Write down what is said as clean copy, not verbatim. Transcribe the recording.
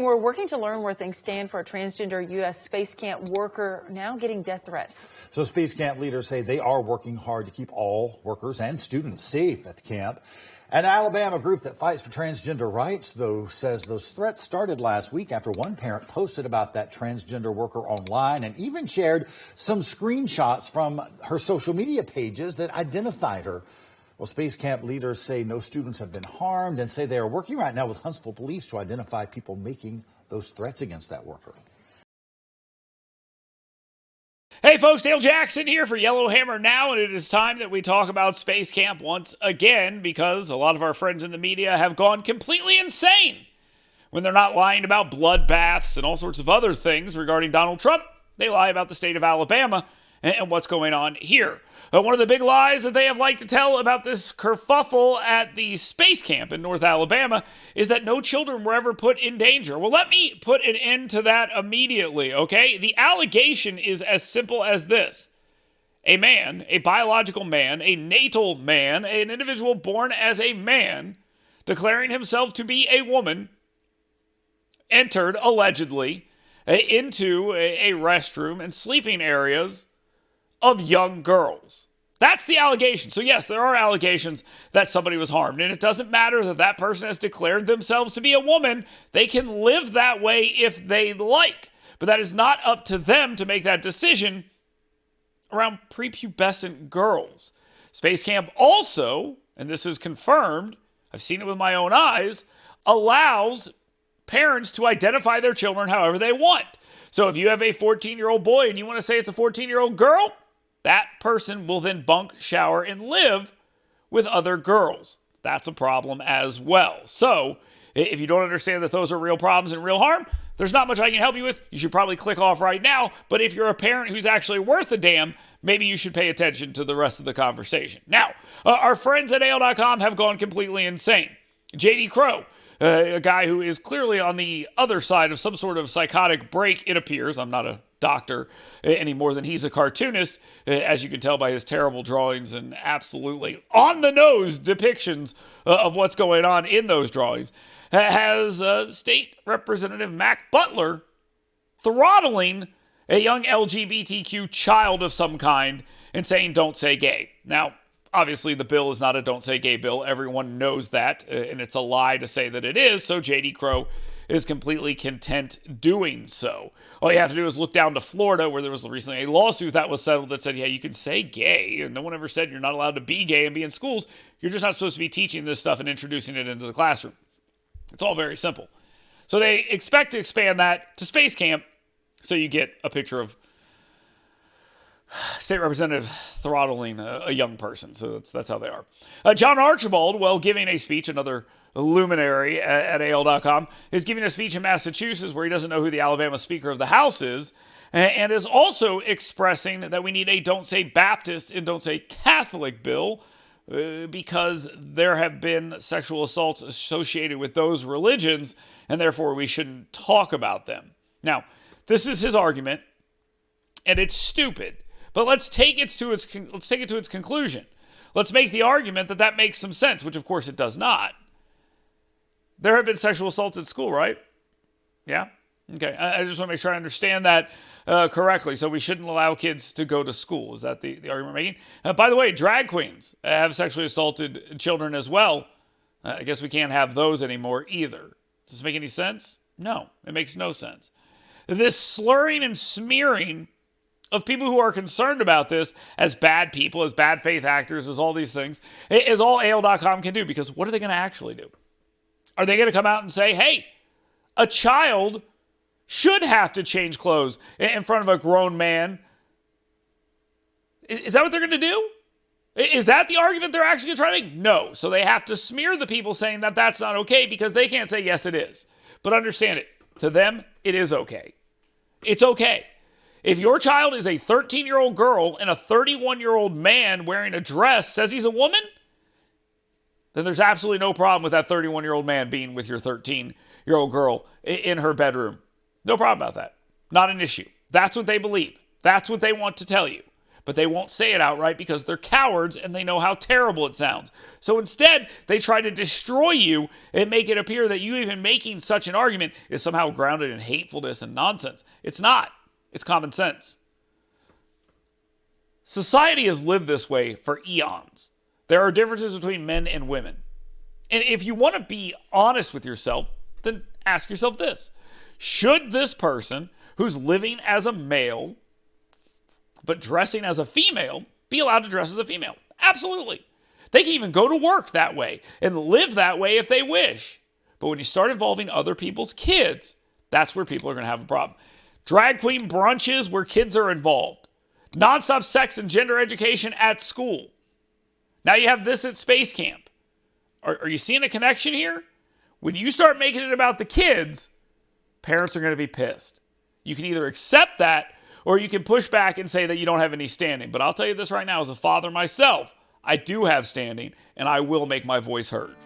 We're working to learn where things stand for a transgender U.S. Space Camp worker now getting death threats. So Space Camp leaders say they are working hard to keep all workers and students safe at the camp. An Alabama group that fights for transgender rights, though, says those threats started last week after one parent posted about that transgender worker online and even shared some screenshots from her social media pages that identified her. Well, Space Camp leaders say no students have been harmed and say they are working right now with Huntsville police to identify people making those threats against that worker. Hey folks, Dale Jackson here for Yellowhammer Now, and it is time that we talk about Space Camp once again because a lot of our friends in the media have gone completely insane. When they're not lying about bloodbaths and all sorts of other things regarding Donald Trump, they lie about the state of Alabama and what's going on here. One of the big lies that they have liked to tell about this kerfuffle at the Space Camp in North Alabama is that no children were ever put in danger. Well, let me put an end to that immediately, okay? The allegation is as simple as this. A man, a biological man, a natal man, an individual born as a man, declaring himself to be a woman, entered, allegedly, into a restroom and sleeping areas of young girls. That's the allegation. So yes, there are allegations that somebody was harmed. And it doesn't matter that that person has declared themselves to be a woman. They can live that way if they like. But that is not up to them to make that decision around prepubescent girls. Space Camp also, and this is confirmed, I've seen it with my own eyes, allows parents to identify their children however they want. So if you have a 14-year-old boy and you want to say it's a 14-year-old girl, that person will then bunk, shower, and live with other girls. That's a problem as well. So, if you don't understand that those are real problems and real harm, there's not much I can help you with. You should probably click off right now. But if you're a parent who's actually worth a damn, maybe you should pay attention to the rest of the conversation. Now, our friends at AL.com have gone completely insane. J.D. Crowe, a guy who is clearly on the other side of some sort of psychotic break, it appears. I'm not a doctor any more than he's a cartoonist, as you can tell by his terrible drawings and absolutely on-the-nose depictions of what's going on in those drawings, has State Representative Mac Butler throttling a young LGBTQ child of some kind and saying, "Don't say gay." Now, obviously, the bill is not a don't say gay bill. Everyone knows that, and it's a lie to say that it is, so J.D. Crowe is completely content doing so. All you have to do is look down to Florida, where there was recently a lawsuit that was settled that said, yeah, you can say gay, and no one ever said you're not allowed to be gay and be in schools. You're just not supposed to be teaching this stuff and introducing it into the classroom. It's all very simple. So they expect to expand that to Space Camp, so you get a picture of State Representative throttling a young person. So that's how they are. John Archibald, while giving a speech, another luminary at AL.com, is giving a speech in Massachusetts where he doesn't know who the Alabama Speaker of the House is, and is also expressing that we need a Don't Say Baptist and Don't Say Catholic bill because there have been sexual assaults associated with those religions, and therefore we shouldn't talk about them. Now, this is his argument, and it's stupid. But let's take it to its conclusion. Let's make the argument that that makes some sense, which of course it does not. There have been sexual assaults at school, right? Yeah? Okay. I just want to make sure I understand that correctly. So we shouldn't allow kids to go to school. Is that the argument we're making? By the way, drag queens have sexually assaulted children as well. I guess we can't have those anymore either. Does this make any sense? No, it makes no sense. This slurring and smearing of people who are concerned about this as bad people, as bad faith actors, as all these things, is all AL.com can do. Because what are they going to actually do? Are they going to come out and say, hey, a child should have to change clothes in front of a grown man? Is that what they're going to do? Is that the argument they're actually going to try to make? No. So they have to smear the people saying that that's not okay because they can't say, yes, it is. But understand it. To them, it is okay. It's okay. If your child is a 13-year-old girl and a 31-year-old man wearing a dress says he's a woman, then there's absolutely no problem with that 31-year-old man being with your 13-year-old girl in her bedroom. No problem about that. Not an issue. That's what they believe. That's what they want to tell you. but they won't say it outright because they're cowards and they know how terrible it sounds. So instead, they try to destroy you and make it appear that you even making such an argument is somehow grounded in hatefulness and nonsense. It's not. It's common sense. Society has lived this way for eons. There are differences between men and women. And if you want to be honest with yourself, then ask yourself this. Should this person who's living as a male but dressing as a female be allowed to dress as a female? Absolutely. They can even go to work that way and live that way if they wish. But when you start involving other people's kids, that's where people are going to have a problem. Drag queen brunches where kids are involved. Nonstop sex and gender education at school. Now you have this at Space Camp. Are you seeing a connection here? When you start making it about the kids, parents are going to be pissed. You can either accept that or you can push back and say that you don't have any standing. But I'll tell you this right now, as a father myself, I do have standing and I will make my voice heard.